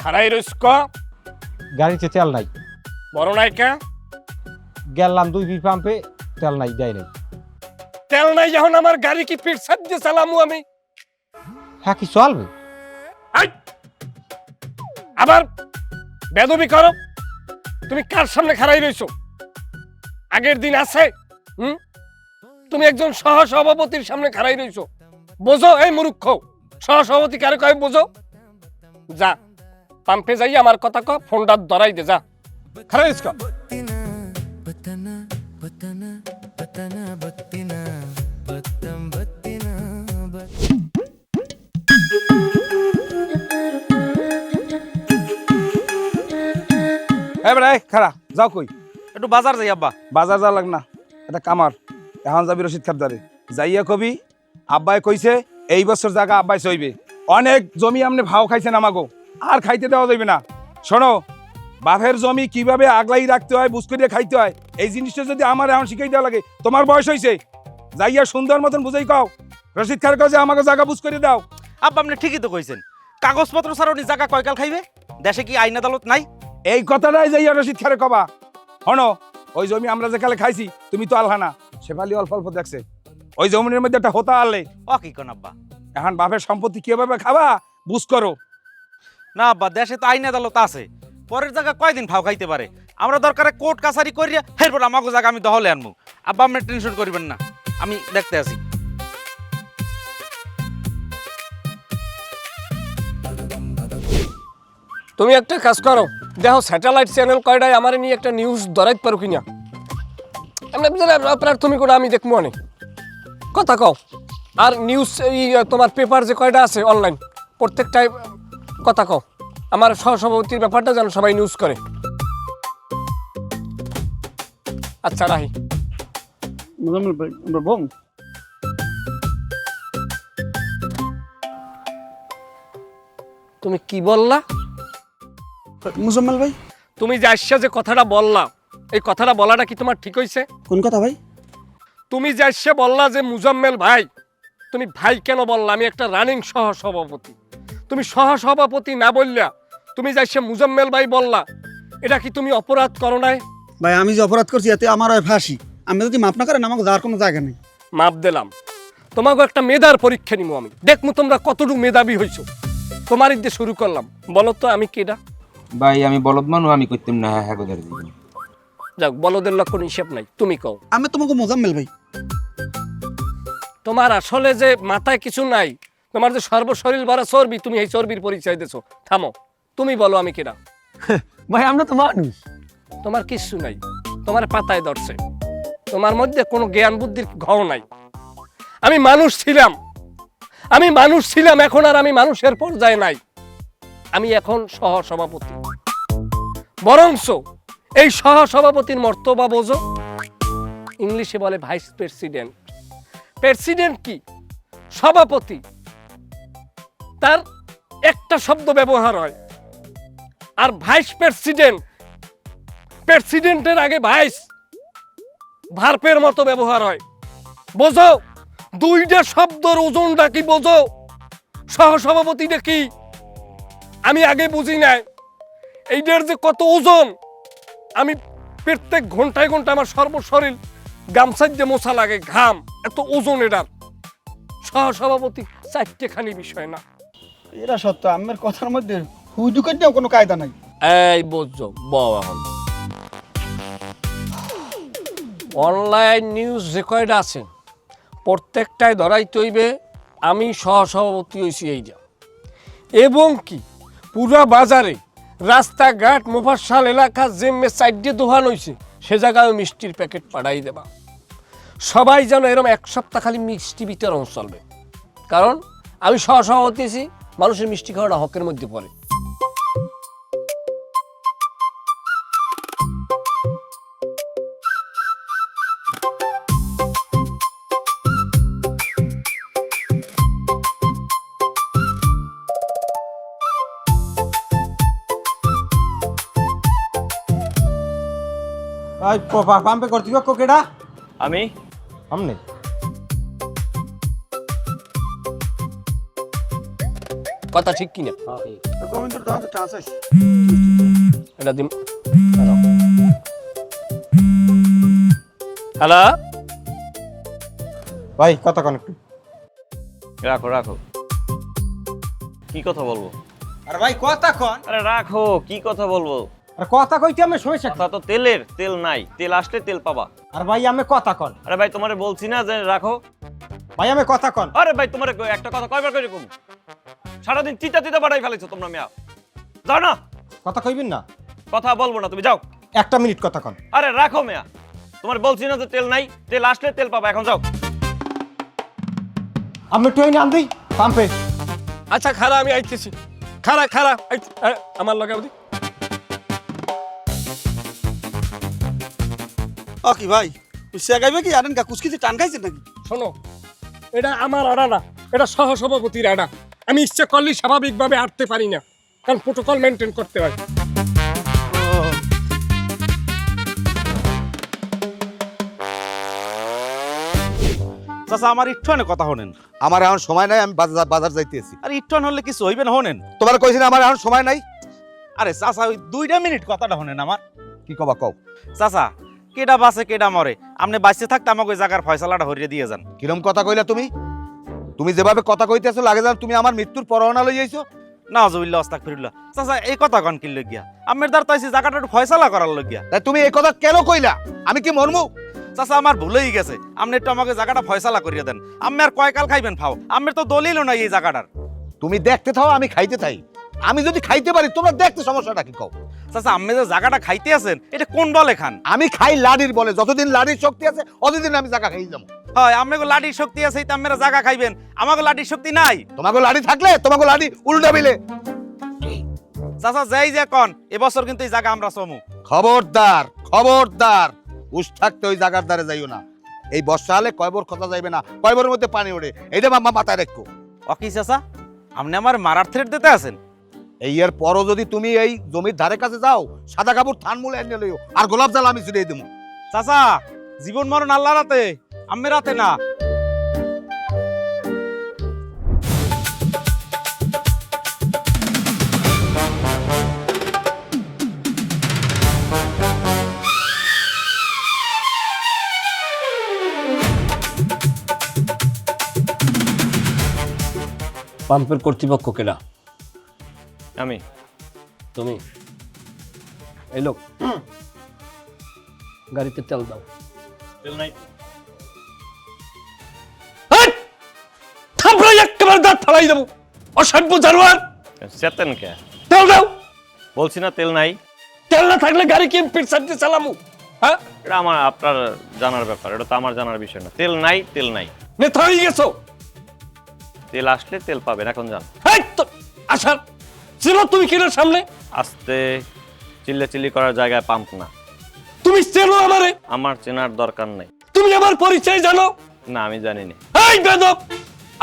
খারাই রইস ক গাড়িতে তেল নাই। বড় নায়িকা গেলাম 2 পাম্পে, তেল নাই, দেয় নাই। তেল নাই যখন আমার গাড়ি কি পিঠ সাইড দিয়ে চালামু আমি? হ্যাঁ, কি চলবে? আই! আবার বেদবি করো। তুমি কার সামনে খাড়াই রইছো? আগের দিন আছে তুমি একজন সহসভাপতির সামনে খাড়াই রইছো। বোঝো এই মূর্খ, সহসভাপতি কারে কয় বোঝো? যা পাম্পে যাই আমার কথা ক, ফোনটা ধরাই দে, যা খাড়াই রইছ। এবারে খারা যাও কই? একটু বাজার যাই আব্বা। বাজার যা লাগ না, এটা কামার। এখন যাবি রশিদ খাপদারে, যাইয়া কবি আব্বাই কইছে এই বছর জায়গা আব্বাই চইবে। অনেক জমি আমনে ভাও খাইছেন আমাগো, আর খাইতে দেওয়া যাইবে না। শোনো, বাপের জমি কিভাবে আগলাই রাখতে হয়, বুঝ করিয়া খাইতে হয়, এই জিনিসটা যদি আমার এখন শিখাই দেওয়া লাগে, তোমার বয়স হয়েছে, যাইয়া সুন্দর মতন বুঝাই কাও রশিদ খার কাছে আমাকে জায়গা বুঝ করে দাও। আব্বা আপনি ঠিকই তো কইছেন, কাগজপত্র ছাড়া উনি জায়গা কয়কাল খাইবে? দেশে কি আইন আদালত নাই? এই কথাটাই যাইয়া রশিদ খারে কবা। হনো, ওই জমি আমরা যে কালে খাইছি, তুমি তো আলহানা, শেফালি অল্প অল্প দেখছে। ওই জমিনের মধ্যে একটা হোতা আনলে, ও কি কোন আব্বা? এখন বাপের সম্পত্তি কিভাবে খাবা বুঝ করো। না আব্বা, দেশে তো আইন আদালত আছে, পরের জায়গা কয়দিন ভাও খাইতে পারে। আমরা দরকারে কোর্ট কাছারি করিয়া এরপর আমাকে জায়গা আমি দহলে আনবো। আব্বা আপনি টেনশন করবেন না, আমি দেখতে আছি। তুমি একটা কাজ করো, দেখো স্যাটেলাইট চ্যানেল কয়টায় আমার নিয়ে একটা নিউজ ধরাইতে পারো কিনা। আপনার তুমি কোটা আমি দেখবো অনেক কথা কও। আর নিউজ তোমার পেপার যে কয়টা আছে অনলাইন, প্রত্যেকটাই কথা কও। আমার সহসভাপতির ব্যাপারটা যেন সবাই নিউজ করে। আচ্ছা রাহি। তুমি কি বললা? মুজাম্মেল ভাই, তুমি যে আসছে যে কথাটা বললা, এই কথাটা বলাটা কি তোমার ঠিক হয়েছে? কোন কথা ভাই? তুমি যে আসছে বললা যে মুজাম্মেল ভাই, তুমি ভাই কেন বললা? আমি একটা রানিং সহসভাপতি। তুমি সহসভাপতি না বললা, তুমি যে আসছে মুজাম্মেল ভাই বললা, এটা কি তুমি অপরাধ করো নাই? ভাই আমি যে অপরাধ করছি এতে আমার হয় ফাঁসি। আমি যদি মাপ না করেন আমাকে যাওয়ার কোনো জায়গা নেই। মাপ দিলাম, তোমাকে একটা মেধার পরীক্ষা নিব আমি, দেখবো তোমরা কতটুকু মেধাবী হয়েছো। তোমার দিয়ে শুরু করলাম, বলো তো আমি কেডা? ভাই আমি বলদ মানু, আমি করতাম না হ্যাঁ গোদার জীবন। যাক, বলদের লক্ষণ হিসেব নাই, তুমি কও। আমি তোমাকে মোজাম্মেল ভাই। তোমার আসলে যে মাথায় কিছু নাই, তোমার যে সর্বশরীর ভরা চর্বি, তুমি এই চর্বির পরিচয় দিছো। থামো, তুমি বলো আমি কেডা? ভাই আমরা তো মানুষ। তোমার কিচ্ছু নাই, তোমার পাতায় ধরছে, তোমার মধ্যে কোনো জ্ঞান বুদ্ধির ঘর নাই। আমি মানুষ ছিলাম, আমি মানুষ ছিলাম, এখন আর আমি মানুষের পর্যায়ে নাই। আমি এখন সহসভাপতি। বরংস এই সহসভাপতির মর্তবা বোঝো, ইংলিশে বলে ভাইস প্রেসিডেন্ট। প্রেসিডেন্ট কি? সভাপতি। তার একটা শব্দ ব্যবহার হয়। আর ভাইস প্রেসিডেন্ট, প্রেসিডেন্টের আগে ভাইস, ভার্বের মতো ব্যবহার হয়। বোঝো দুইটা শব্দের ওজনটা কি বোঝো? সহসভাপতিটা কি আমি আগে বুঝি নাই। এইটার যে কত ওজন, আমি প্রত্যেক ঘন্টায় ঘন্টায় আমার সর্বশরীর গামছার দিয়ে মোছা লাগে, ঘাম, এত ওজন এটার। সহসভাপতি চারটেখানি বিষয় না। এটা সত্য, আমার কথার মধ্যে হুজুকের দিয়েও কোনো কায়দা নাই। এই বুঝছো বউ, এখন অনলাইন নিউজ যে কয়টা আছে প্রত্যেকটাই ধরাইতে হইবে আমি সহসভাপতি হয়েছি এইটা। এবং কি পুরা বাজারে রাস্তাঘাট মুফাসাল এলাকা যে সাইডে দোকান হয়েছে সে জায়গায় মিষ্টির প্যাকেট পাঠাই দেবা। সবাই যেন এরকম এক সপ্তাহ খালি মিষ্টি বিতরণ চলবে, কারণ আমি সহসভাপতি হয়েছি, মানুষের মিষ্টি খাওয়াটা হকের মধ্যে পড়ে। ভাই পাম্পে কর্তৃপক্ষ কেডা? আমি আমনে কথা ঠিক কিনা গোবিন্দর দোকান তো টাচ আছে এটা দিন হ্যালো ভাই কথা কন একটু। রাখো রাখো কি কথা বলবো? আরে ভাই কথা কন। আরে রাখো কি কথা বলবো? আরে কথা কইতে আমি সমস্যা কি? কথা তো তেলের, তেল নাই, তেল আসলে তেল পাবা। আর ভাই আমি কথা কন। আরে ভাই তোমারে বলছি না যে রাখো। ভাই আমি কথা কন। আরে ভাই তোমারে একটা কথা কয়বার করে কম? সারাদিন চিতা চিতা বাড়াই ফেলেছো তোমরা মিয়া। যাও না, কথা কইবেন না? কথা বলবো না, তুমি যাও। একটা মিনিট কথা কন। আরে রাখো মিয়া, তোমার বলছি না যে তেল নাই, তেল আসলে তেল পাবা, এখন যাও। আমি ট্রেন আন দিই পাম্পে। আচ্ছা খারা আমি আইতেছি খারা খারা আমার লগে বুঝি ও কি ভাই সে গাইবে কি আনেন কা কুচকিতে টান খাইছেন নাকি শোনো এটা আমার আড়া না, এটা সহসভাপতির আড়া। আমি ইচ্ছে করলেই স্বাভাবিকভাবে হাঁটতে পারি না, কারণ প্রোটোকল মেনটেন করতে হয়। চাচা আমার ইট্টনে কথা হনেন। আমার এখন সময় নাই, আমি বাজার যাইতেছি। আরে ইট্টন হলে কিছু হইবে না, হনেন। তোমার কইছি না আমার এখন সময় নাই। আরে চাচা ওই 2 মিনিট কথাটা হনেন আমার। কি কবা কও? চাচা কেডা বাসে কেডা মরে, আপনি বাঁচতে থাকতে আমাকে ওই জায়গার ফয়সালাটা হরিয়ে দিয়ে যান। কিরম কথা কইলা তুমি? তুমি যেভাবে কথা কইতেছো লাগে যেন তুমি আমার মৃত্যুর পরোয়ানা লই যাইছো। নাউজুবিল্লাহ আস্তাগফিরুল্লাহ। চাচা এই কথা কন কি লগিয়া? আমের দ্বার তাইছি জায়গাটা একটু ফয়সালা করার লগিয়া। তাই তুমি এই কথা কেন কইলা? আমি কি মরমু? চাচা আমার ভুলেই গেছে, আপনি একটু আমাকে জায়গাটা ফয়সালা করিয়ে দেন। আমি আর কয়কাল খাইবেন ফাও? আমের তো দলিলও নাই এই জায়গাটার। তুমি দেখতে থাও, আমি খাইতে থাই। আমি যদি খাইতে পারি তোমরা দেখতে সমস্যাটা কি কও? চাচা আপনি যে জায়গাটা খাইতে আছেন এটা কোন বলে খান? আমি খাই লাডির বলে, যতদিন লাডির শক্তি আছে অতদিন আমি জায়গা খাই যাবো। হয় আমাকে লাঠির শক্তি আছে তো আপনারা জায়গা খাইবেন, আমাকে লাঠির শক্তি নাই। তোমাকে লাডি থাকলে তোমাকে লাডি উল্টা বিলে। চাচা যাই যে কন এবছর কিন্তু এই জায়গা আমরা চমু। খবরদার খবরদার, উস থাকতে ওই জায়গার দ্বারে যাইও না। এই বর্ষা হলে কয়বর কথা যাইবে না, কয়বরের মধ্যে পানি ওঠে, এটা মাথায় রাখো। অকি চাচা আপনি আমার মারার থ্রেট দিতে আছেন? এই এর পরও যদি তুমি এই জমির ধারে কাছে যাও, সাদা কাপড় থান মূলে এনে লইও, আর গোলাপ জাল আমি ছুড়িয়ে দেবো। চাচা জীবন মরণ আল্লাহর হাতে, আম্মের হাতে না। পাম্পের কর্তৃপক্ষ কেনা আমি তুমি? এই লোক গাড়িতে তেল দাও। তেল নাই, থাপড়াই একেবারে দাঁত ফালাই দেবো, অসভ্য জানোয়ার। চেতেন কে? তেল দাও। বলছি না তেল নাই। তেল না থাকলে গাড়ি কি পিট সাইডে চালামু? হ্যাঁ এটা আমার আপনার জানার ব্যাপার, এটা তো আমার জানার বিষয় না। তেল নাই, তেল নাই। নেতা হয়ে গেছো। তেল আসলে তেল পাবেন, এখন যান। এই তো আসার ছিল তুমি কিনার সামনে। আস্তে চিল্লাচিল্লি করার জায়গায় পাম্প না। তুমি চেনো আমারে? আমার চেনার দরকার নাই। তুমি আমার পরিচয় জানো? না আমি জানি না। এই বেদব,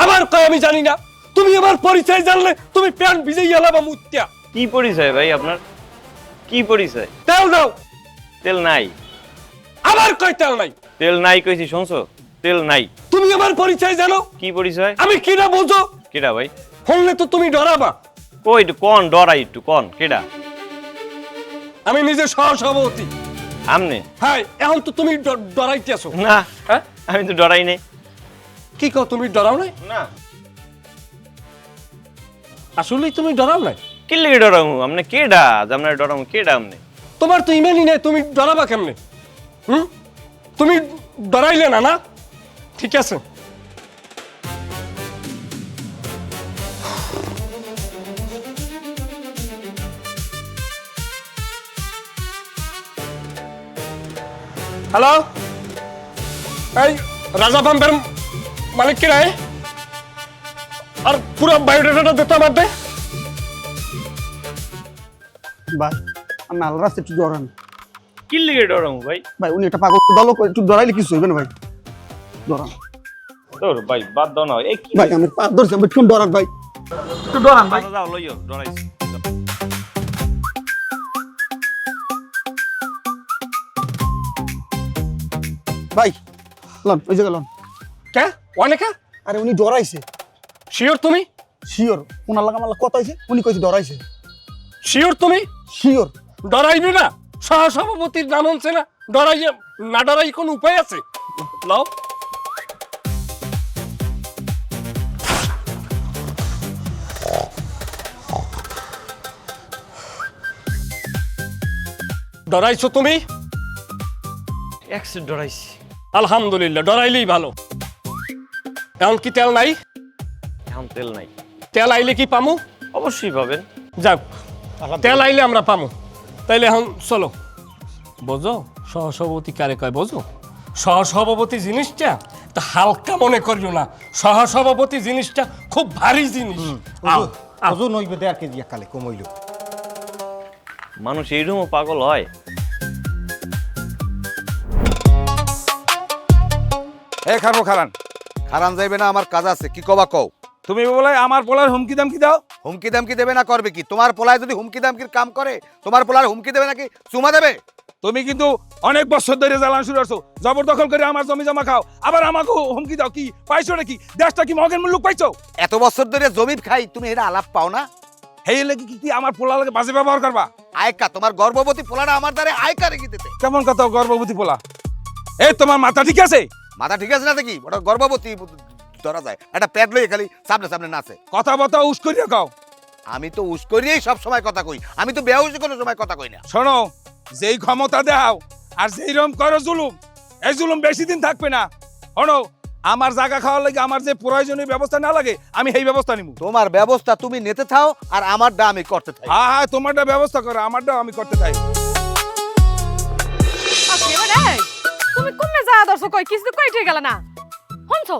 আবার কয় আমি জানি না। তুমি আমার পরিচয় জানলে তুমি প্যান্ট ভিজে গেলাম মুত্যা। কি পরিচয় ভাই আপনার? কি পরিচয়? তেল দাও। তেল নাই। আবার কয় তেল নাই। তেল নাই কইছি, শুনছো? তেল নাই। তুমি আমার পরিচয় জানো? কি পরিচয়? আমি কিনা বোঝো? কেডা ভাই? শুনলে তো তুমি ডরাবা। ওই একটু কোন ডরাই, একটু কোন কেডা? আমি নিজে সহসভাপতি। আমনে? হ্যাঁ, এখন তো তুমি ডরাইতেছো। না, হ্যাঁ আমি তো ডরাই নাই। কি কও, তুমি ডরাও নাই? না। আসলেই তুমি ডরাও নাই? কি লাগে ডরামু? আমনে কেডা? আমনে ডরামু কেডা আমনে? তোমার তো ইমানই নেই, তুমি ডরাবা কেমনে? তুমি ডরাইলে না? না ঠিক আছে। হ্যালো, এই রাজা পাম্পের মালিক কি রায়? আর পুরো বায়োডাটাটা দিতে আমার দে। ভাই আমি আল্লাহ রাস্তা একটু ডরান কি লাগে ডরামু ভাই? ভাই উনি একটা পাগল দল একটু ডরাইলে কিছু হইবে না ভাই ডরান তোর ভাই বাদ দাও না। এই কি ভাই আমি পা ধরছি আমি একটু ডরান ভাই একটু ডরান ভাই যাও লইও, ডরাইছি। ভাই লন ওই জায়গা লন কে অনেকে? আরে উনি ডরাইছে শিওর তুমি? শিওর ওনার লাগা আমার কথা হয়েছে উনি কইছে ডরাইছে শিওর তুমি? শিওর ডরাইবে না? সহসভাপতির নাম আনছে না, ডরাই না ডরাই কোনো উপায় আছে? লও। ডরাইছো তুমি? একশো ডরাইছি। আলহামদুলিল্লাহ, ডরাইলেই ভালো। এখন কি তেল নাই? এখন তেল নাই। তেল আইলে কি পামু? অবশ্যই পাবেন। যাক, তেল আইলে আমরা পামু। তাইলে এখন চলো। বোঝো সহসভাপতি কারে কয় বোঝো? সহসভাপতি জিনিসটা তা হালকা মনে করিও না, সহসভাপতি জিনিসটা খুব ভারী জিনিস। আও, আও। ওজন হইবে 1.5 কেজি একালে কমইল। মানুষ এইরকমও পাগল হয়? এ খাবো খারান, খারান যাইবে না, আমার কাজ আছে, কি কবা কও। তুমি বলে আমার পোলার হুমকি দামকি দাও? হুমকি দামকি দেবে না করবে কি? তোমার পোলায় যদি হুমকি দামকির কাম করে, তোমার পোলার হুমকি দেবে নাকি চুমা দেবে? তুমি কিন্তু অনেক বছর ধরে জ্বালান শুরু করছো, জবরদখল করে আমার জমি জমা খাও, আবার আমাকে হুমকি দাও। কি পাইছো নাকি? দেশটা কি মগের মুল্লুক পাইছো? এত বছর ধরে জমি খাই, তুমি এটা আলাপ পাও না? হেই লেগে কি আমার পোলা লাগে বাজে ব্যবহার করবা? আয়কা, তোমার গর্ভবতী পোলাটা আমার দ্বারে আয়কা রেখে দিতে। কেমন কথা গর্ভবতী পোলা? এই তোমার মাথা ঠিক আছে? মাথা ঠিক আছে না দেখি, ওটা গর্ভবতী ধরা যায়। একটা প্যাড লই খালি সামনে সামনে নাচে। কথা বতা উস করিয়া কও। আমি তো উস্করিয়েই সব সময় কথা কই, আমি তো বেহুশি কোনো সময় কথা কই না। শোনো, যেই ক্ষমতা দেখাও আর যেই রকম করো জুলুম, এই জুলুম বেশি দিন থাকবে না। শোনো, আমার জায়গা খাওয়ার লাগে আমার যে প্রয়োজনীয় ব্যবস্থা না লাগে আমি এই ব্যবস্থা নিব। তোমার ব্যবস্থা তুমি নিতে থাও, আর আমারটা আমি করতে থাই। হ্যাঁ হ্যাঁ, তোমারটা ব্যবস্থা করো, আমারটা আমি করতে চাই। তুমি কমে যা দর্শক কই কিছু কই ঠিক গেল না শুনছো?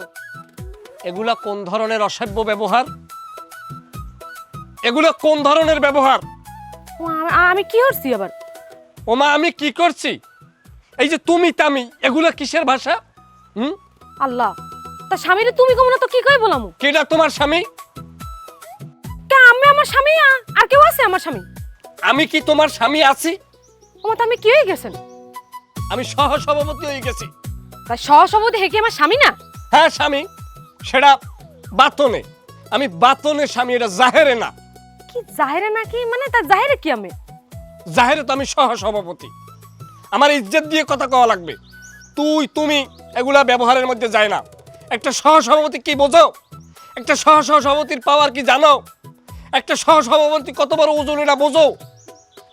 এগুলা কোন ধরনের অসভ্য ব্যবহার? এগুলো কোন ধরনের ব্যবহার? আমি কি করছি আবার? ওমা, আমি কি করছি? এই যে তুমি তামি, এগুলা কিসের ভাষা? আল্লাহ, তা স্বামীরে তুমি কম না তো কি কই বলামু? কেডা তোমার স্বামী? তা আমি আমার স্বামী আর কেউ আছে আমার স্বামী? আমি কি তোমার স্বামী আছি? ওমা, তা আমি কি হয়ে গেছেন? আমি সহসভাপতি হয়ে গেছি। তা সহসভাপতি হে কি আমার স্বামী না? হ্যাঁ স্বামী, সেটা বাতনে। আমি বাতনে স্বামী, এটা জাহেরে না। কি জাহেরে নাকি? মানে তা জাহেরে কি? আমি জাহেরে তো আমি সহসভাপতি, আমার ইজ্জত দিয়ে কথা কওয়া লাগবে। তুই তুমি এগুলা ব্যবহারের মধ্যে যায় না। একটা সহসভাপতি কি বোঝো? একটা সহসভাপতির পাওয়ার কি জানো? একটা সহসভাপতি কত বড় ওজন এটা বোঝো?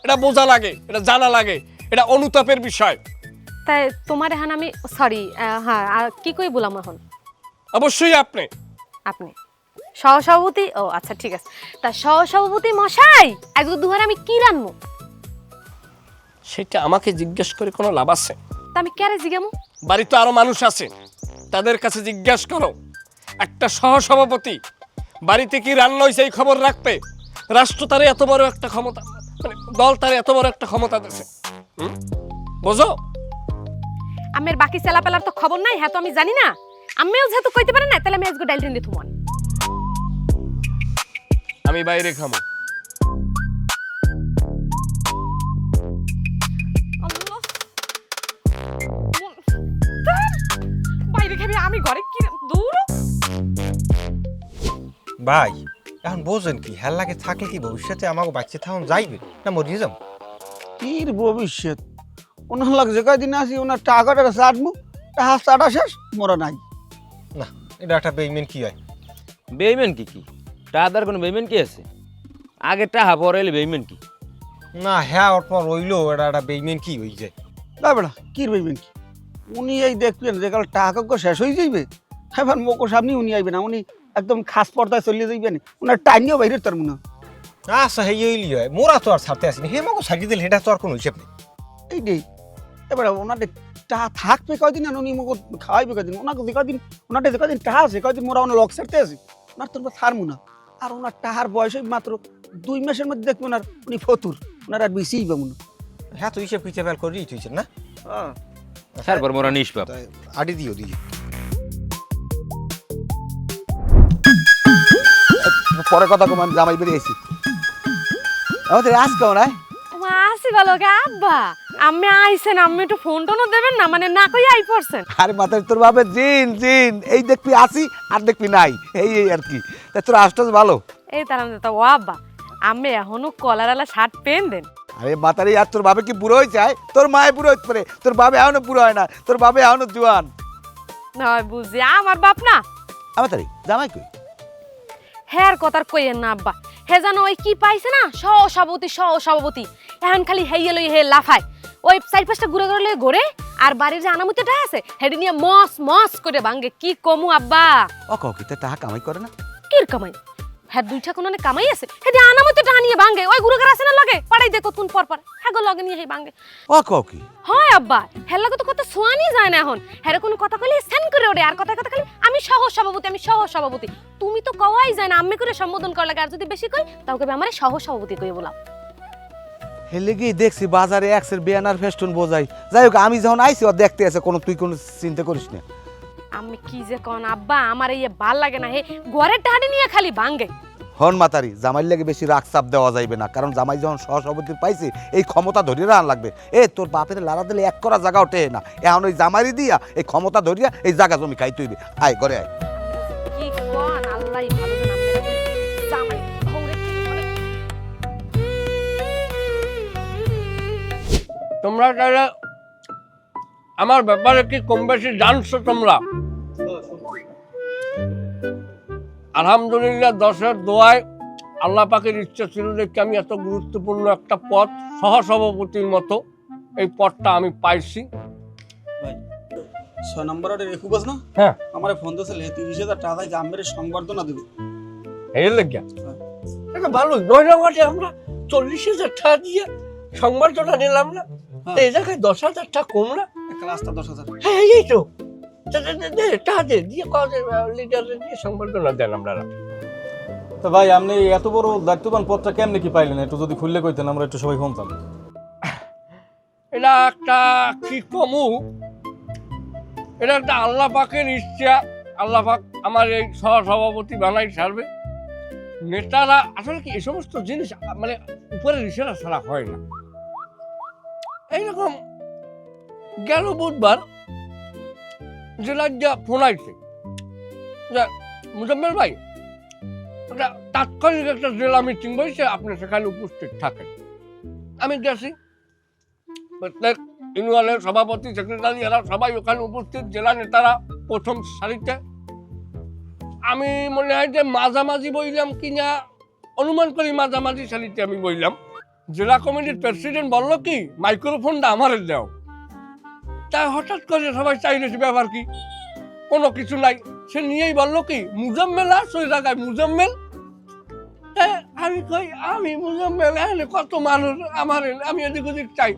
এটা বোঝা লাগে, এটা জানা লাগে, এটা অনুতাপের বিষয়। তাই তোমার এখন আমি সরি, হ্যাঁ, আর কি কই বলাম এখন? অবশ্যই আপনি। আপনি সহসভাপতি? ও আচ্ছা, ঠিক আছে। তা সহসভাপতি মশাই, একদম দুহারে আমি কি রানবো? সেটা আমাকে জিজ্ঞেস করে কোনো লাভ আছে? তা আমি কেন জিগামু? বাড়িতে আরো মানুষ আছে, তাদের কাছে জিজ্ঞাসা করো। একটা সহসভাপতি বাড়িতে কি রান্না হয়েছে এই খবর রাখবে? রাষ্ট্র তারে এত বড় একটা ক্ষমতা, মানে দল তারে এত বড় একটা ক্ষমতা দিয়েছে, বোঝো? আমের বাকি চেলাপেলার তো খবর নাই, হ্যাঁ তো আমি জানি না। আমিও যেহেতু কইতে পারে না, তাহলে আমি আজকে ডাইল রেন্ডি থুমন। আমি বাইরে খামো। আল্লাহ, বাইরে খাবি, আমি ঘরে কি দূর। ভাই এখন বোঝেন কি হেল লাগে থাকলে কি ভবিষ্যতে আমাকে বাচ্চা থাকুন যাইবে না মরিয়ে যাবো? কির ভবিষ্যৎ? ওনার লাগ যে কয়দিন আসি ওনার টাকাটা চাটমু, টাকা চাটা শেষ, মোরা নাই। না, এটা একটা বেইমেন কি হয়? বেইমেন কি কি? টাহাদার কোনো বেইমেন কি আছে? আগে টাহা পরে এলে বেইমেন কি? না হ্যাঁ, ওর পর রইলো এটা একটা বেইমেন কি হয়ে যায়। না বেড়া, কির ভাইবেন কি? উনি এই দেখবেন যে কাল টাকা শেষ হয়ে যাইবে, এবার মোকো সামনে উনি আইবে না, উনি একদম খাস পর্দায় চলিয়ে যাইবেন, ওনার টাইনিও বাইরে তার মনে হয়। আচ্ছা হেই হইলি হয়, মোরা তো আর ছাড়তে আসিনি, হে আমাকে ছাড়িয়ে দিলে এটা তো আর কোনো হিসেব নেই। এইটাই এবার ওনাদের টাকা থাকবে কয়দিন আর উনি মোকো খাওয়াইবে কয়দিন, ওনাকে যে কয়দিন ওনাদের যে কয়দিন টাকা আছে কয়দিন মোরা ওনার লক ছাড়তে আছে, ওনার তোর ছাড়মু না। আর ওনার টাকার বয়স মাত্র 2 মাসের মধ্যে দেখবেন আর উনি ফতুর, ওনার আর বেশিই পাবো না। হ্যাঁ, তুই হিসেব পিছিয়ে ফেল করি তুই না তারপর মোরা নিষ্পাপ। আডি দিও দিয়ে পরে কথা কম, আমি জামাই বেরিয়েছি। আমাদের আজ কেমন আয়? ওমা, আসি ভালো গে আব্বা। আমি আইছেন, আমি একটু ফোন টোনও দেবেন না, মানে না কই আই পড়ছেন। আরে মাথায় তোর বাপের জিন জিন, এই দেখবি আসি আর দেখবি নাই, এই এই আর কি। তা তোর আসটাস ভালো। এই তার তো ও আব্বা আমি এখনো কলারালা শার্ট পেন দেন। আরে মাতারি, আর তোর বাবে কি বুড়ো হয়েছে? তোর মায়ে বুড়ো হইতে পারে, তোর বাবে এখনো বুড়ো হয় না, তোর বাবে এখনো জোয়ান। না বুঝি আমার বাপ না। আমাতারি জামাই কই? হ্যাঁ কথার কইয়েন না আব্বা, হে জানো ওই কি পাইছে না সভাপতি এখন খালি হেইয়ে লই হে লাফায় ওই 4-5টা ঘুরে ঘুরে লই ঘুরে আর বাড়ির যে আনামতিটা আছে হেডি নিয়ে মস মস করে ভাঙ্গে। কি কমু আব্বা? ও কি তা টাকা কামাই করে না? কির কামাই? হ্যাঁ 2টা কোনে কামাই আছে, হেডি আনামতিটা নিয়ে ভাঙ্গে। ওই ঘুরে ঘুরে আছে না লগে পাড়াই দেখো তুন পর হ্যাঁ গো লগে নিয়ে হে ভাঙ্গে। ও কি হয় আব্বা, হের লগে তো কথা শোয়ানি যায় না এখন। হ্যাঁ কোনো কথা কইলে স্যান করে ওরে আর কথা খালি আমি সহ সভাপতি। তুমি তো কওয়াই যায় না, আমি করে সম্বোধন করা লাগে। আর যদি বেশি কই তাও কবে আমারে সহ সভাপতি কই বলা। হেলে গিয়ে দেখছি বাজারে এক্সের ব্যানার ফেস্টুন বোঝাই। যাই হোক, আমি যখন আইছি ও দেখতে আছে, তুই কোনো চিন্তা করিস না। আমি কি যে কোন আব্বা, আমার এই ভাল লাগে না। হে ঘরের টাড়ি নিয়ে খালি ভাঙ্গে। হন মাতারি, জামাই লাগে বেশি রাগ চাপ দেওয়া যাইবে না, কারণ জামাই যখন সহসভাপতি পাইছে এই ক্ষমতা ধরিয়ে রান লাগবে। তোর বাপের লারা দিলে এক করা জায়গা ওঠে না, এখন ওই জামাইরি দিয়া এই ক্ষমতা ধরিয়া এই জায়গা জমি খাই তুইবে। আয় ঘরে আয়। কি কোন আল্লাহই ভালো জানে আমরা জামাই ভঙ্গে কি মানে। তোমরা তাহলে আমার ব্যাপারে কি কম বেশি জানছো তোমরা? আলহামদুলিল্লাহ 10-এর দোয়ায় আল্লাহ পাকের ইচ্ছা ছিল দেখে আমি এত গুরুত্বপূর্ণ একটা পদ, সহসভাপতির মতো এই পদটা আমি পাইছি। 6 নম্বর ওটা রেখু বাস না? হ্যাঁ আমারে ফোন দিয়েছিল 30,000 টাকা যে আমের সংবর্ধনা দেব। এই লেগে এটা ভালো 9 নম্বরে আমরা 40,000 টাকা দিয়ে সংবর্ধনা নিলাম না, এই জায়গায় 10,000 টাকা কম না? একটা রাস্তা 10,000। হ্যাঁ এই তো টাকা দিয়ে কলেজের লিডারের দিয়ে সংবর্ধনা দেন আপনারা। তো ভাই আপনি এত বড় দায়িত্ববান পদটা কেমনে কি পাইলেন? একটু যদি খুললে কইতেন, আমরা একটু সবাই শুনতাম। এটা একটা কি কমু, এটা একটা আল্লাহ পাকের ইচ্ছা। আল্লাহ পাক আমার এই সহসভাপতি বানাই ছাড়বে। নেতারা আসলে কি এই সমস্ত জিনিস মানে উপরের ইশারা ছাড়া হয় না। এইরকম গেল বুধবার জেলার যা ফোন আইছে যে মুজাম্মেল ভাই একটা তাৎক্ষণিক একটা জেলা মিটিং বসে আপনি সেখানে উপস্থিত থাকেন। আমি গেছি, প্রত্যেক ইউনিয়নের সভাপতি সেক্রেটারি এরা সবাই ওখানে উপস্থিত, জেলা নেতারা প্রথম সারিতে। আমি মনে হয় যে মাঝামাঝি বইলাম কিনা, অনুমান করি মাঝামাঝি সারিতে আমি বইলাম। জেলা কমিটির প্রেসিডেন্ট বললো কি মাইক্রোফোনটা আমারে দাও। তাই হঠাৎ করে সবাই চাইলেছে ব্যাপার কি, কোনো কিছু নাই। সে নিয়েই বললো কি মুজাম্মেল আস ওই জায়গায় মুজাম্মেল। আমি কই আমি মুজাম্মেল, এখানে কত মানুষ আমার, আমি এদিক ওদিক চাই।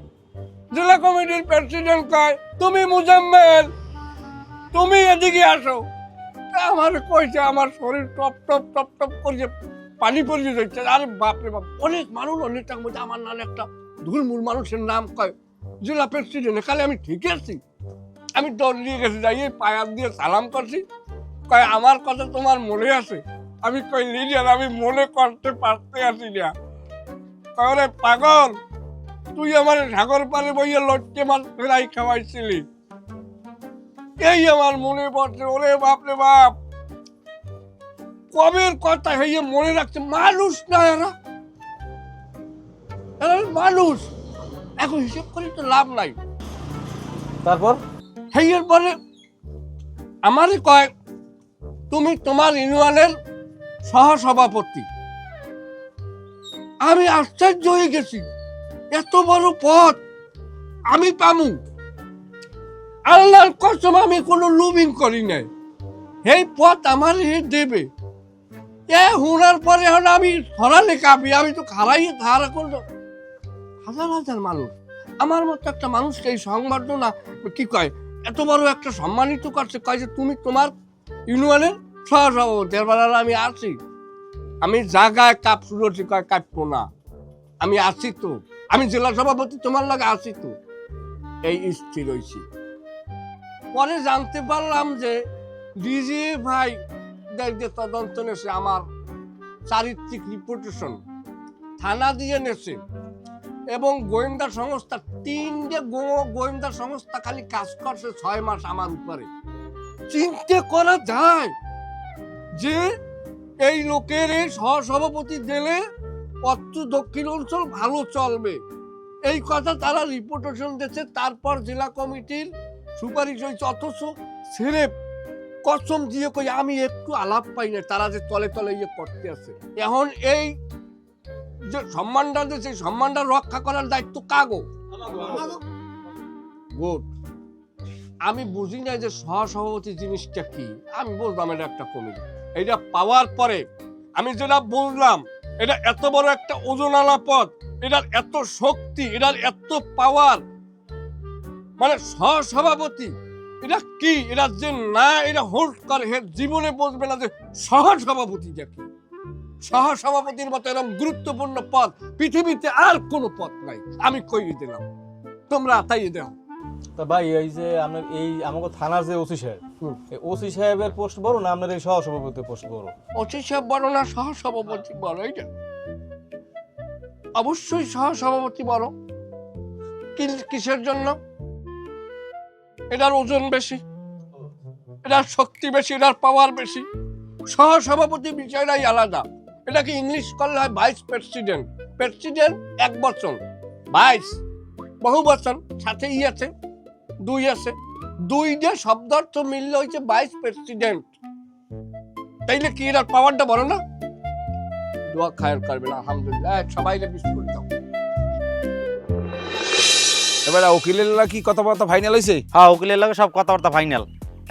জেলা কমিটির প্রেসিডেন্ট কয় তুমি মুজাম্মেল, তুমি এদিকে আসো। আমার কইছে আমার শরীর টপ টপ টপ টপ করছে, পানি পড়িয়ে যাচ্ছে। আরে বাপরে বাপ, অনেক মানুষ অনেকটার মধ্যে আমার নাম একটা ধুলমুল মানুষের নাম কয় জেলা প্রেসিডেন্ট। কালে আমি ঠিক আছি, আমি দৌড় দিয়ে গেছি, যাই পায়ার দিয়ে সালাম করছি। কয় আমার কথা তোমার মনে আছে? আমি কই লিডিয়ার আমি মনে করতে পারতে আছি না। কয় পাগল, তুই আমার সাগর পারে বইয়ে লটকে মাছ ফেরাই খাওয়াইছিলি, এই আমার মনে পড়ছে। ওরে বাপরে বাপ, কবের কথা হইয়ে মনে রাখছে। মানুষ না এরা, মানুষ। এখন হিসেব করি তো লাভ নাই। তারপর হেয়ের পরে আমারই কয় তুমি তোমার ইউনিয়নের সহসভাপতি। আমি আশ্চর্য হয়ে গেছি, এত বড় পদ আমি পামু। আল্লাহর কসম আমি কোনো লুবিং করি নাই, এই পদ আমার দেবে। হুনার পরে এখন আমি সরালে কাঁপি। আমি তো খারাই খারা করলো হাজার হাজার মানুষ। আমার মতো একটা মানুষকে এই সংবর্ধনা কি কয় এত বড় একটা সম্মানিত করছে, কয় যে তুমি তোমার ইউনিয়নের সহসভাপতি। এবার আমি আছি, আমি জায়গায় কাপ শুরু হচ্ছি, কয় কাঁপবো না, আমি আছি তো, আমি জেলা সভাপতি তোমার লাগে আছি তো। এই স্থির হয়েছি। পরে জানতে পারলাম যে ডিজি ভাই তদন্ত নেছে, আমার চারিত্রিক রিপোর্টেশন থানা দিয়ে নেছে, এবং গোয়েন্দা সংস্থা 3টে গোয়েন্দা সংস্থা খালি কাজ করছে 6 মাস আমার উপরে। চিন্তা করা যায় যে এই লোকের এই সহসভাপতি দিলে অত্র দক্ষিণ অঞ্চল ভালো চলবে, এই কথা তারা রিপোর্টেশন দিচ্ছে। তারপর জেলা কমিটির সুপারিশ হয়েছে, অথচ ছেড়ে কসম দিয়ে কই আমি একটু আলাপ পাই না তারা যে তলে তলে ইয়ে করতে আছে। এখন এই যে সম্মানটা দিয়েছে, সম্মানটা রক্ষা করার দায়িত্ব কাগো। গুড। আমি বুঝি না যে সহসভাপতি জিনিসটা কি, আমি বুঝলাম এটা একটা কমিটি। এটা পাওয়ার পরে আমি যেটা বুঝলাম, এটা এত বড় একটা ওজনওয়ালা পদ, এটার এত শক্তি, এটার এত পাওয়ার, মানে সহসভাপতি এটা কি, এটা যে না এটা হোল্ড করে হে জীবনে বুঝবে না যে সহসভাপতিটা কি। সহসভাপতির মতো এরকম গুরুত্বপূর্ণ পদ পৃথিবীতে আর কোনো পদ নাই, আমি কই দিলাম, তোমরা তাই দাও। তা ভাই এই যে আপনার এই আমাকে থানার যে ওসি সাহেব, এই ওসি সাহেবের পোস্ট বড় না আপনার এই সহসভাপতির পোস্ট বড়? ওসি সাহেব বড় না সহসভাপতি বড়? এইটা অবশ্যই সহসভাপতি বড়। কিসের জন্য? এটার ওজন বেশি, এটার শক্তি বেশি, এটার পাওয়ার বেশি। সহসভাপতি বিষয়টাই আলাদা। এটাকে ইংলিশ করলে হয় ভাইস প্রেসিডেন্ট। প্রেসিডেন্ট 1 বছর, ভাইস বহু বছর, সাথে আছে 2 আছে, 2 শব্দ অর্থ মিললে হয়েছে ভাইস প্রেসিডেন্ট। তাইলে কি এটার পাওয়ারটা বড় না? দোয়া খায়ের করবে না, আলহামদুলিল্লাহ। সবাই বিস্কুট দাও। এবার উকিলের কি কথাবার্তা ফাইনাল হয়েছে? হ্যাঁ, উকিলের লাগে সব কথাবার্তা ফাইনাল।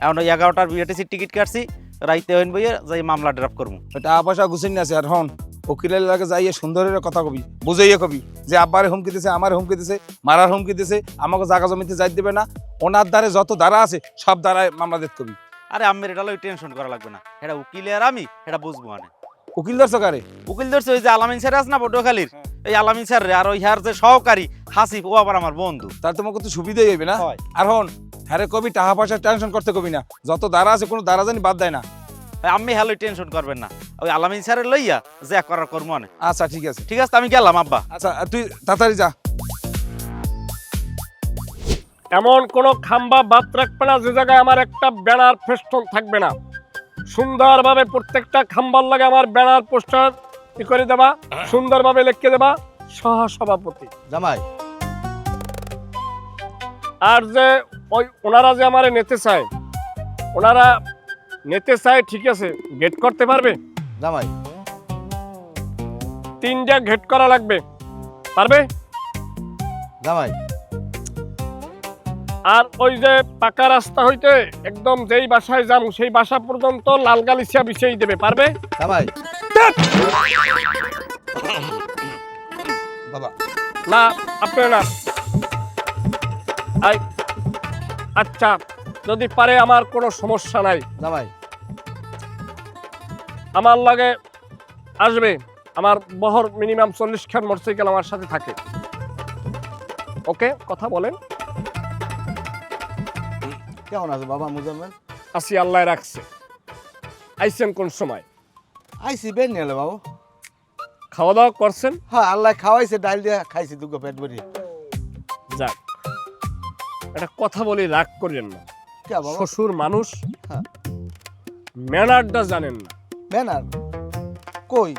এখন 11টার বিআরটিসির টিকিট কাটছি, রাইতে হইন বইয়ে যাই মামলা ড্রাফট করবো। টাকা পয়সা গুছিয়ে আছে। আর হন উকিলের লাগে যাইয়ে সুন্দরের কথা কবি, বুঝাইয়ে কবি যে আব্বারে হুমকি দিছে, আমার হুমকি দিছে, মারার হুমকি দিছে, আমাকে জায়গা জমিতে যাই দেবে না। ওনার দ্বারে যত দ্বারা আছে সব দ্বারায় মামলা দিতে কবি। আরে আমের এটা লই টেনশন করা লাগবে না, এটা উকিলে আর আমি এটা বুঝবো। মানে উকিল ধরছো কারে? উকিল ধরছে ওই যে আলামিন স্যার আছে না পটুয়াখালীর, এই আলামিন স্যার আর ওই হার যে সহকারী হাসিফ, ও আবার আমার বন্ধু। তার তোমাকে তো সুবিধাই হইবে না। হয়। আর হন হ্যারে কবি টাকা পয়সা টেনশন করতে কবি না, যত দ্বারা আছে কোনো দ্বারা জানি বাদ দেয় না। আমি হ্যালো টেনশন করবেন না, ওই আলামিন স্যারের লইয়া যে করার কর্ম অনেক। আচ্ছা ঠিক আছে, ঠিক আছে, আমি গেলাম আব্বা। আচ্ছা তুই তাড়াতাড়ি যা। এমন কোন খাম্বা বাদ রাখবে না যে জায়গায় আমার একটা ব্যানার ফেস্টন থাকবে না। সুন্দরভাবে প্রত্যেকটা খাম্বার লাগে আমার ব্যানার পোস্টার কি করে দেবা, সুন্দরভাবে লিখে দেবা সহসভাপতি। জামাই আর যে ওই ওনারা যে আমারে নিতে চায়, ওনারা নিতে চায় ঠিক আছে, গেট করতে পারবে? জামাই 3টা গেট করা লাগবে, পারবে? জামাই আর ওই যে পাকা রাস্তা হইতে একদম যেই বাসায় যাম সেই বাসা পর্যন্ত লাল গালিচা বিছিয়ে দেবে, পারবে? জামাই বাবা না আপনি না। আচ্ছা যদি পারে আমার কোনো সমস্যা নাই, জামাই আমার লাগে আসবে। আমার বহর মিনিমাম 40 খান মোটরসাইকেল আমার সাথে থাকে। ওকে, কথা বলেন। কেমন আছে বাবা মুজাম্মেল? আসি, আল্লাহ রাখছে। আইছেন কোন সময়? আইসি বের নিলে বাবু। খাওয়া দাওয়া করছেন? হ্যাঁ আল্লাহ খাওয়াইছে, ডাল দিয়ে খাইছি দুগো পেট ভরিয়ে। যাক, একটা কথা বলি, রাগ করেন না। কে বাবা? শ্বশুর মানুষ, হ্যাঁ। ম্যানারটা জানেন না। ব্যানার কই?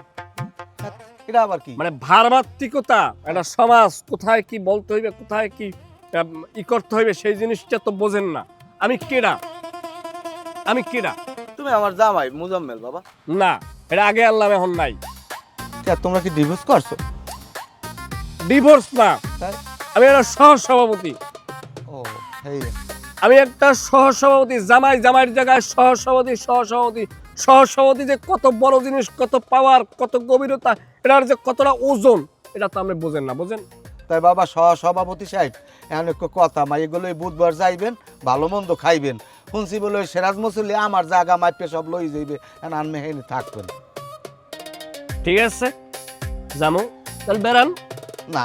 এটা আবার কি? মানে ভারমাত্রিকতা, একটা সমাজ কোথায় কি বলতে হইবে, কোথায় কি ই করতে হইবে, সেই জিনিসটা তো বোঝেন না। আমি কেডা? আমি কেডা? তুমি আমার জামাই মুজাম্মেল বাবা। না, এটা আগে আল্লাহ, এখন নাই। তোমরা কি ডিভোর্স করছো? ডিভোর্স না, তাই? আমি একটা সহসভাপতি। ও হেই, আমি একটা সহসভাপতি। জামাই জামাইয়ের জায়গায় সহসভাপতি। সহসভাপতি সহসভাপতি যে কত বড় জিনিস, কত পাওয়ার, কত গভীরতা, এটার যে কতটা ওজন, এটা তো আপনি বোঝেন না। বোঝেন? তাই বাবা সভাপতি সাহেব এখন একটু কথা মাই, এগুলো বুধবার যাইবেন, ভালো মন্দ খাইবেন। শুনছি বলে ওই সেরাজ মসুলি আমার জায়গা মাইপে সব লই যাইবে, এখন আনমে হেনে থাকবেন। ঠিক আছে, জানো তাহলে বেড়ান। না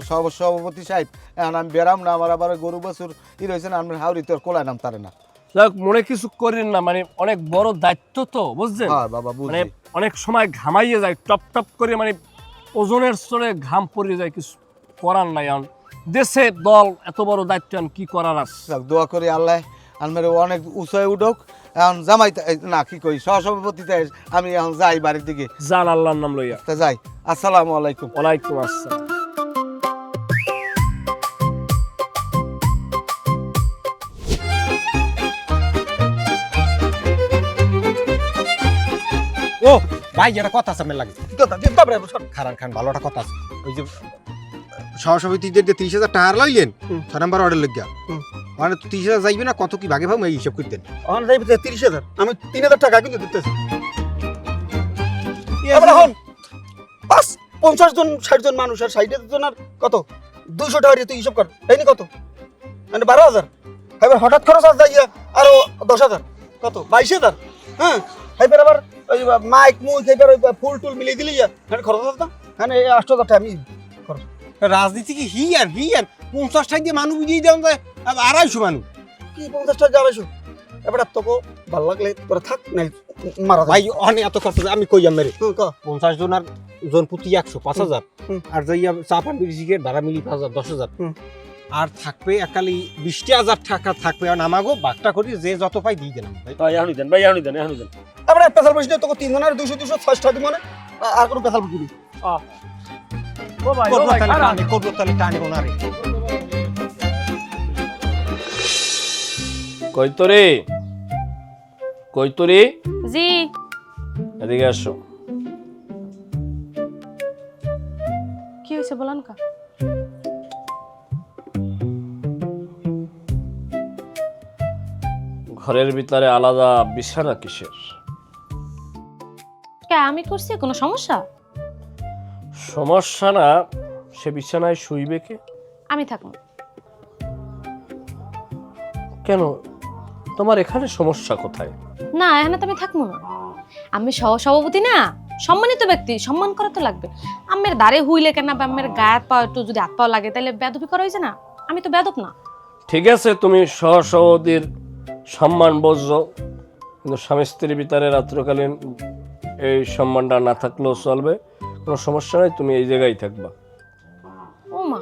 সভাপতি সাহেব এখন আমি বেরাম না, আমার আবার গরু বাছুর ই রয়েছে না, আমি হাওড়ি তোর কোলায় নাম তারে না। যাক, মনে কিছু করেন না, মানে অনেক বড় দায়িত্ব তো, বুঝছেন? হ্যাঁ বাবা মানে বুঝছি। অনেক সময় ঘামাইয়ে যায়, টপ টপ করে, মানে ওজনের স্তরে ঘাম পড়ে যায়, কিছু করার নাই। এখন দেশে দল এত বড় দায়িত্ব, কি করার আছে? দোয়া করি আল্লাহ আনমের অনেক উঁচায় উঠুক, এখন জামাই না কি কই সহসভাপতিতে আমি এখন যাই বাড়ির দিকে। জান আল্লাহর নাম লইয়া। তা যাই, আসসালামু আলাইকুম। ওয়ালাইকুম আসসালাম। ও ভাই একটা কথা আছে আমার লাগে কি কথা যে তারপরে সর। খারান খান ভালো একটা কথা আছে ওই যে সহসভাপতিদের যে 30,000 টাকা লইলেন 6 নম্বর অর্ডার লাগিয়া মানে 30,000 যাইবে না কত কি ভাগে ভাগ এই হিসাব করে দেন। আমার যাইবে 30,000, আমি 3,000 টাকা কিন্তু দিতেছি। এবার এখন 50 জন 60 জন মানুষ আর 60 জন আর কত 200 টাকা দিয়ে তুই হিসাব কর, তাই না? কত মানে 12,000। এবার হঠাৎ খরচ আর যাইয়া আরো 10,000, কত 22,000। হ্যাঁ এবার আবার ওই মাইক মুই এবার ওই ফুল টুল মিলিয়ে দিলি খরচ হতো হ্যাঁ 8,000 টাকা আমি খরচ। রাজনীতি কি হিয়ার 50 টাকা দিয়ে মানুষ বুঝিয়ে দেওয়া যায় 250 মানুষ কি 50 টাকা যাবে এবার তোকে ভালো লাগলে তোরা থাক নাই মারা ভাই অনেক এত খরচ আমি কই মেরে ক 50 জন আর জন প্রতি 100 5,000 আর যাইয়া চা পান বিড়ি সিগারেট ভাড়া মিলি 5,000 10,000 আর থাকবে একালি 20,000 টাকা থাকবে আর আমাগো বাকটা করি যে যত পাই দিয়ে দিলাম ভাই। ভাই এখনই দেন, ভাই এখনই দেন, এখনই দেন। এবার পেশাল বসে তোকে 3 জনের 200 6 টাকা দিব না আর কোনো পেশাল বুঝবি ও ভাই, ও করবো ভাই, তাহলে খারাপ। টানে করবো তাহলে টানে ওনারে কইতরে কইতরে জি এদিকে আসো। কি হয়েছে বলেন কা? ঘরের ভিতরে আলাদা বিছানা কিসের? কে আমি করছি কোনো সমস্যা? সমস্যা না, সে বিছানায় শুইবে কে? আমি থাকবো। কেন, তোমার এখানে সমস্যা কোথায়? না এখানে তো আমি থাকবো না। আমি সহসভাপতি না, সম্মানিত ব্যক্তি, সম্মান করা তো লাগবে। আমের দাঁড়ে হুইলে কেন বা আমের গায়ে পা একটু যদি হাত পাও লাগে তাহলে বেদবি করা হয়েছে না? আমি তো বেদব না। ঠিক আছে, তুমি সহসভাপতির সম্মান বুঝছো, কিন্তু স্বামী স্ত্রীর ভিতরে রাত্রকালীন এই সম্মানটা না থাকলেও চলবে, কোনো সমস্যা নাই, তুমি এই জায়গায় থাকবা। ও মা,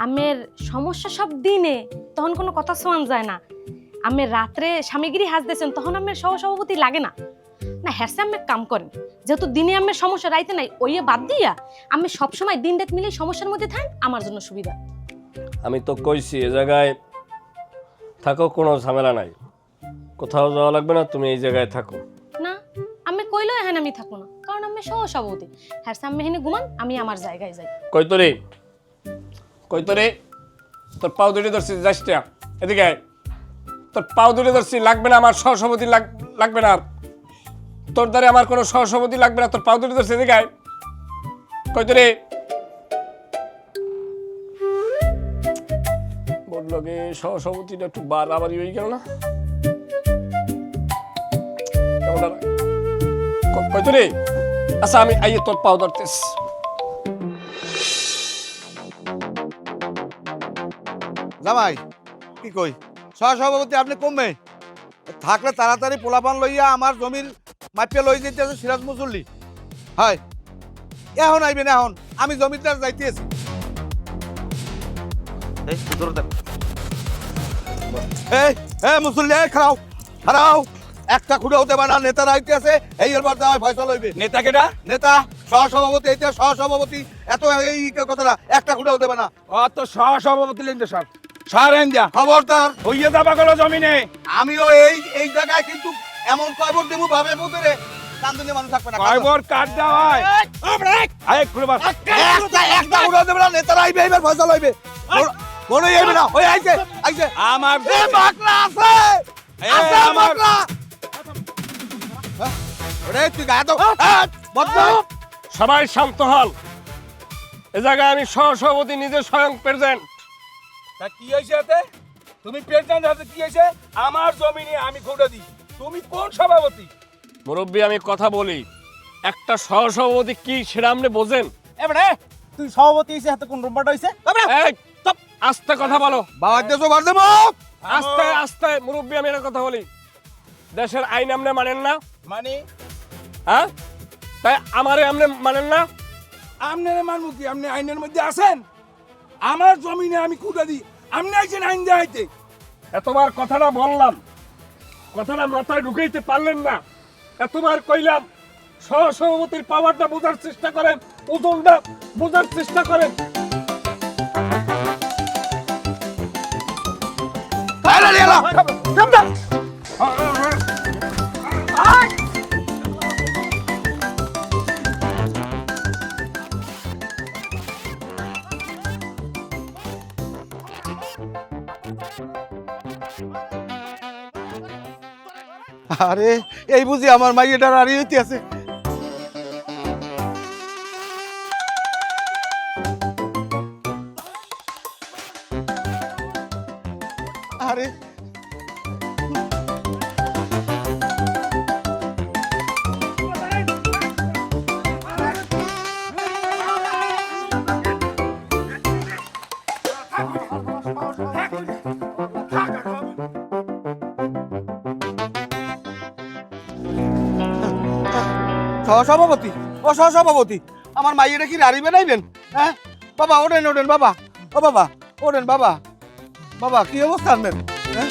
আমের সমস্যা সব দিনে, তখন কোনো কথা শোনা যায় না। আমের রাত্রে স্বামীগিরি হাজ দিয়েছেন তখন আমের সহসভাপতি লাগে না। না হ্যাঁ আমি কাম করেন, যেহেতু দিনে আমের সমস্যা রাইতে নাই ওই বাদ দিয়া আমি সবসময় দিন রাত মিলে সমস্যার মধ্যে থাকেন, আমার জন্য সুবিধা। আমি তো কইছি এ জায়গায় থাকো, কোনো ঝামেলা নাই, কোথাও যাওয়া লাগবে না, তুমি এই জায়গায় থাকো। না আমি কইলো হ্যাঁ আমি থাকবো না, কারণ আমি সহসভাপতি। হ্যাঁ আমি এখানে ঘুমান, আমি আমার জায়গায় যাই। কইতরে কইতরে তোর পাও দুটি ধরছি, যাস না এদিকে আয়। তোর পাও দুটি ধরছি, লাগবে না আমার সহসভাপতি, লাগবে না আর তোর দ্বারে আমার কোনো সহসভাপতি লাগবে না, তোর পাও দুটি ধরছি, এদিকে আয়। কইতরে বললো গে সহসভাপতিটা একটু বাড়াবাড়ি হয়ে গেল না? কইতরে আচ্ছা আমি আইয়ে তোর পাও ধরতেছি। জামাই কি কই সহসভাপতি আপনি কমবে থাকলে তাড়াতাড়ি পোলাপান লইয়া আমার জমির মাপিয়া লই যেতে আছে সিরাজ মুসল্লি। হয় এখন আইবেন, এখন আমি জমিদার যাইতেছি। এই তোর দেখ এই মুসল্লি খারাও খারাও, একটা খুঁড়ে হতে পারে না, নেতারা আইতে আছে, এই এবার দেওয়া ফয়সাল হইবে। নেতা কেডা? নেতা সহসভাপতি, এইটা সহসভাপতি, এত এই কথাটা একটা খুঁড়ে হতে পারে না। অত সহসভাপতি লিখতে সব সারেন দিয়া খবরদার হইয়ে যাবা গেল জমিনে। আমিও এই জায়গায় কিন্তু এমন কয়বর দেবো ভাবে বুঝে কান্দনে মানুষ থাকবে না। কয়বর কাট দেওয়ায় আয় খুলে বাস একটা উড়াও দেবে না, নেতারা আইবে, এবার ফয়সাল হইবে। কোনো আইবে না, ওই আইছে আইছে আমার এই বাকলা আছে আছে আমার বাকলা। ওরে তুই গায়ে তো বদনাম। সবাই শান্ত হন। এ জায়গায় আমি সহসভাপতি নিজে স্বয়ং প্রেজেন্ট। তা কি হয়েছে এতে? তুমি প্রেসিডেন্ট হাতে কি হয়েছে? আমার জমিনে আমি খুঁড়ে দিই, তুমি কোন সভাপতি? মুরব্বী আমি কথা বলি, একটা সহসভাপতি কি সেটা আপনি বোঝেন? এবারে তুই সভাপতি হইছে হাতে কোন রুমবাটা হইছে? এই, চুপ, আস্তে কথা বলো, বাবা দেশো বার দেবো। আস্তে আস্তে। মুরব্বী আমি একটা কথা বলি, দেশের আইন আপনি মানেন না? মানে হ্যাঁ, তাই আমারে আপনি মানেন না? আমনের মানবো কি? আপনি আইনের মধ্যে আছেন? আমার জমিনে আমি খুঁড়ে দিই, আপনি আইছেন আইন দেখাইতে। এতবার কথাটা বললাম, কথাটা মাথায় ঢুকাইতে পারলেন না। এতবার কইলাম সহসভাপতির পাওয়ারটা বোঝার চেষ্টা করেন, ওজনটা বোঝার চেষ্টা করেন। আরে এই বুঝি আমার মাইয়েটা রাড়ি হইতে আছে। আরে সহসভাপতি ও সহসভাপতি আমার মাইয়েটা কি রাড়ি বানাইবেন? হ্যাঁ বাবা ওঠেন ওঠেন বাবা, ও বাবা ওঠেন বাবা, বাবা কি অবস্থা আপনার? হ্যাঁ